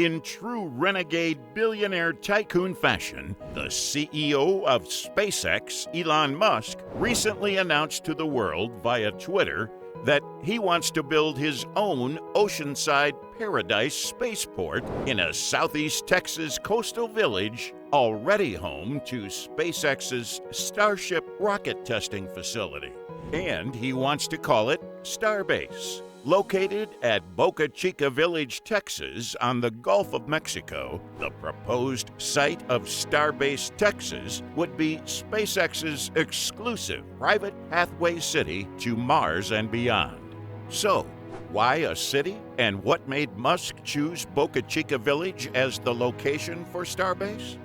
In true renegade billionaire tycoon fashion, the CEO of SpaceX, Elon Musk, recently announced to the world via Twitter that he wants to build his own oceanside paradise spaceport in a southeast Texas coastal village already home to SpaceX's Starship rocket testing facility. And he wants to call it Starbase. Located at Boca Chica Village, Texas, on the Gulf of Mexico, the proposed site of Starbase, Texas, would be SpaceX's exclusive private pathway city to Mars and beyond. So, why a city, and what made Musk choose Boca Chica Village as the location for Starbase?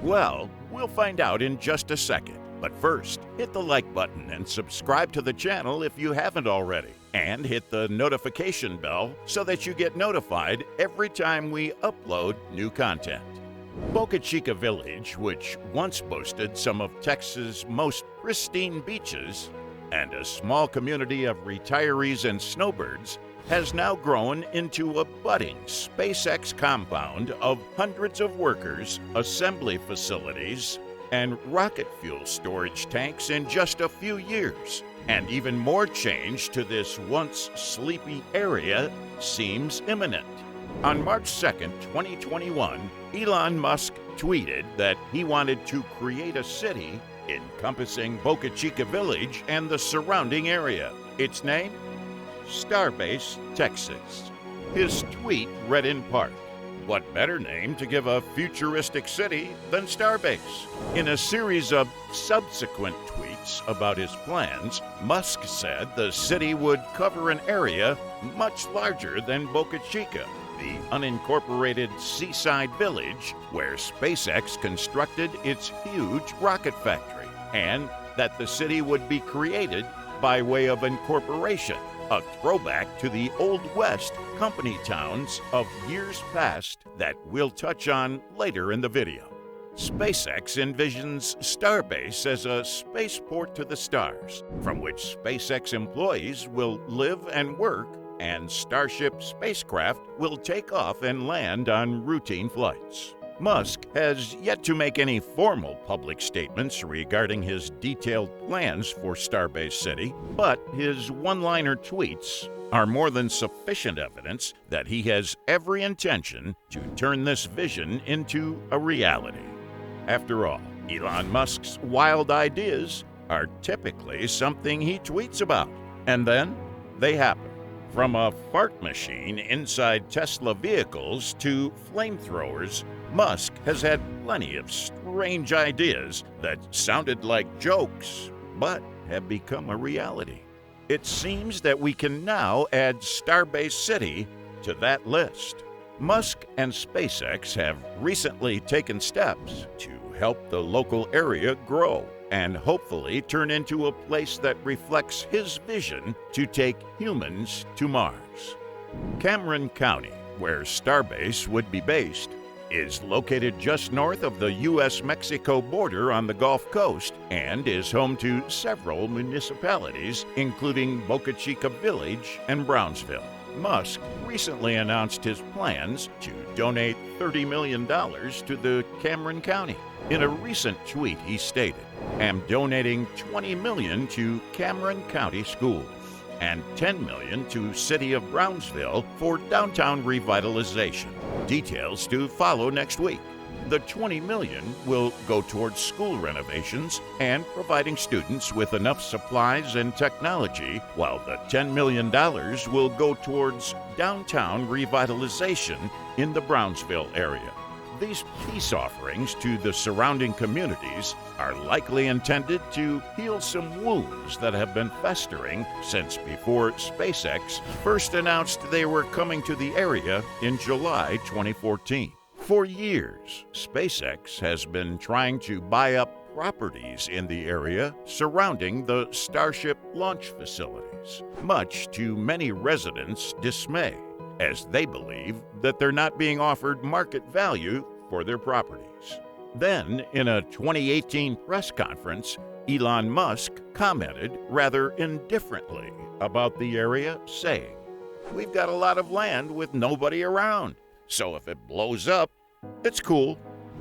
Well, we'll find out in just a second. But first, hit the like button and subscribe to the channel if you haven't already. And hit the notification bell so that you get notified every time we upload new content. Boca Chica Village, which once boasted some of Texas' most pristine beaches and a small community of retirees and snowbirds, has now grown into a budding SpaceX compound of hundreds of workers, assembly facilities, and rocket fuel storage tanks in just a few years. And even more change to this once sleepy area seems imminent. On March 2nd, 2021, Elon Musk tweeted that he wanted to create a city encompassing Boca Chica Village and the surrounding area. Its name? Starbase, Texas. His tweet read in part, "What better name to give a futuristic city than Starbase?" In a series of subsequent tweets about his plans, Musk said the city would cover an area much larger than Boca Chica, the unincorporated seaside village where SpaceX constructed its huge rocket factory, and that the city would be created by way of incorporation, a throwback to the Old West company towns of years past that we'll touch on later in the video. SpaceX envisions Starbase as a spaceport to the stars, from which SpaceX employees will live and work, and Starship spacecraft will take off and land on routine flights. Musk has yet to make any formal public statements regarding his detailed plans for Starbase City, but his one-liner tweets are more than sufficient evidence that he has every intention to turn this vision into a reality. After all, Elon Musk's wild ideas are typically something he tweets about, and then they happen. From a fart machine inside Tesla vehicles to flamethrowers, Musk has had plenty of strange ideas that sounded like jokes, but have become a reality. It seems that we can now add Starbase City to that list. Musk and SpaceX have recently taken steps to help the local area grow and hopefully turn into a place that reflects his vision to take humans to Mars. Cameron County, where Starbase would be based, is located just north of the U.S.-Mexico border on the Gulf Coast and is home to several municipalities, including Boca Chica Village and Brownsville. Musk recently announced his plans to donate $30 million to the Cameron County. In a recent tweet, he stated, "I'm donating $20 million to Cameron County schools and $10 million to City of Brownsville for downtown revitalization. Details to follow next week." The $20 million will go towards school renovations and providing students with enough supplies and technology, while the $10 million will go towards downtown revitalization in the Brownsville area. These peace offerings to the surrounding communities are likely intended to heal some wounds that have been festering since before SpaceX first announced they were coming to the area in July 2014. For years, SpaceX has been trying to buy up properties in the area surrounding the Starship launch facilities, much to many residents' dismay, as they believe that they're not being offered market value for their properties. Then, in a 2018 press conference, Elon Musk commented rather indifferently about the area, saying, "We've got a lot of land with nobody around, So if it blows up, it's cool.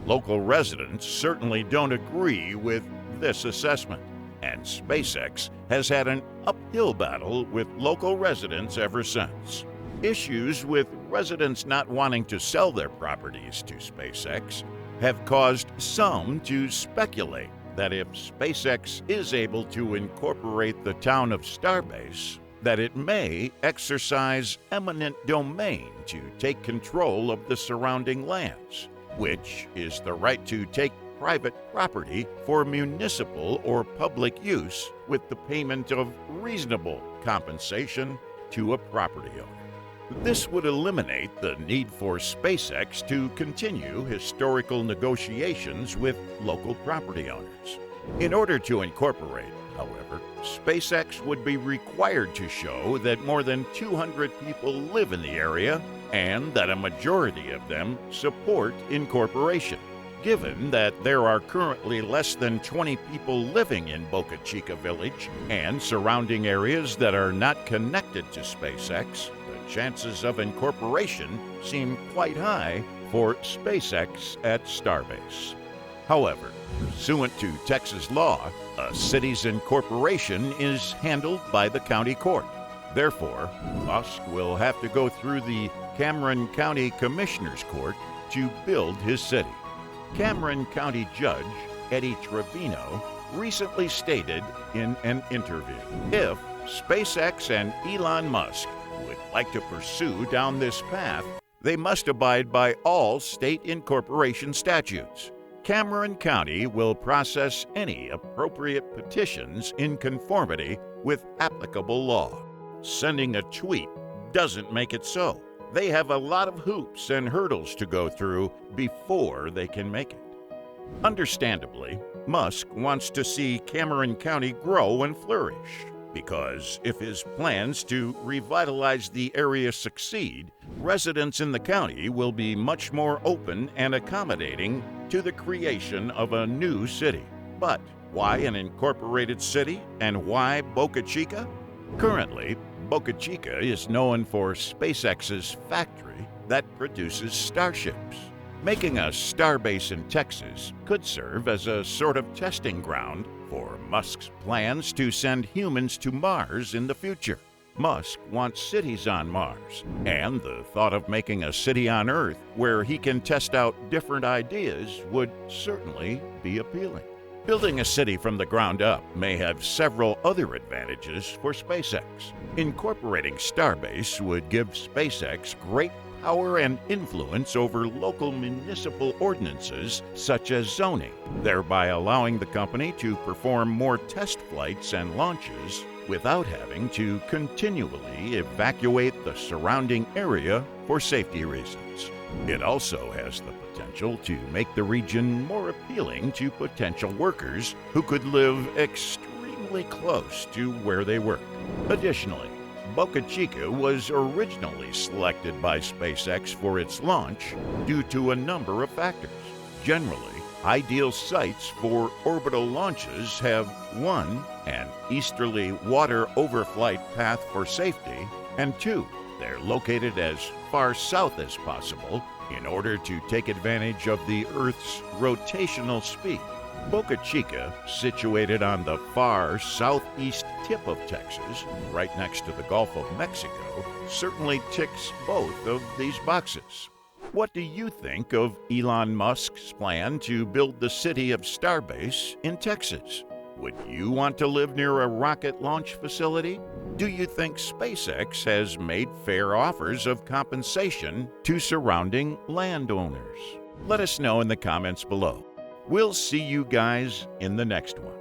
Local residents certainly don't agree with this assessment, and SpaceX has had an uphill battle with local residents ever since. Issues with residents not wanting to sell their properties to SpaceX have caused some to speculate that if SpaceX is able to incorporate the town of Starbase, that it may exercise eminent domain to take control of the surrounding lands, which is the right to take private property for municipal or public use with the payment of reasonable compensation to a property owner. This would eliminate the need for SpaceX to continue historical negotiations with local property owners. In order to incorporate, however, SpaceX would be required to show that more than 200 people live in the area and that a majority of them support incorporation. Given that there are currently less than 20 people living in Boca Chica Village and surrounding areas that are not connected to SpaceX, the chances of incorporation seem quite high for SpaceX at Starbase. However, pursuant to Texas law, a city's incorporation is handled by the county court. Therefore, Musk will have to go through the Cameron County Commissioner's Court to build his city. Cameron County Judge Eddie Trevino recently stated in an interview, if SpaceX and Elon Musk would like to pursue down this path, they must abide by all state incorporation statutes. Cameron County will process any appropriate petitions in conformity with applicable law. Sending a tweet doesn't make it so. They have a lot of hoops and hurdles to go through before they can make it. Understandably, Musk wants to see Cameron County grow and flourish, because if his plans to revitalize the area succeed, residents in the county will be much more open and accommodating to the creation of a new city. But why an incorporated city, and why Boca Chica? Currently, Boca Chica is known for SpaceX's factory that produces starships. Making a starbase in Texas could serve as a sort of testing ground for Musk's plans to send humans to Mars in the future. Musk wants cities on Mars, and the thought of making a city on Earth where he can test out different ideas would certainly be appealing. Building a city from the ground up may have several other advantages for SpaceX. Incorporating Starbase would give SpaceX great power and influence over local municipal ordinances such as zoning, thereby allowing the company to perform more test flights and launches without having to continually evacuate the surrounding area for safety reasons. It also has the potential to make the region more appealing to potential workers who could live extremely close to where they work. Additionally, Boca Chica was originally selected by SpaceX for its launch due to a number of factors. Generally, ideal sites for orbital launches have 1, an easterly water overflight path for safety, and 2, they're located as far south as possible in order to take advantage of the Earth's rotational speed. Boca Chica, situated on the far southeast tip of Texas, right next to the Gulf of Mexico, certainly ticks both of these boxes. What do you think of Elon Musk's plan to build the city of Starbase in Texas? Would you want to live near a rocket launch facility? Do you think SpaceX has made fair offers of compensation to surrounding landowners? Let us know in the comments below. We'll see you guys in the next one.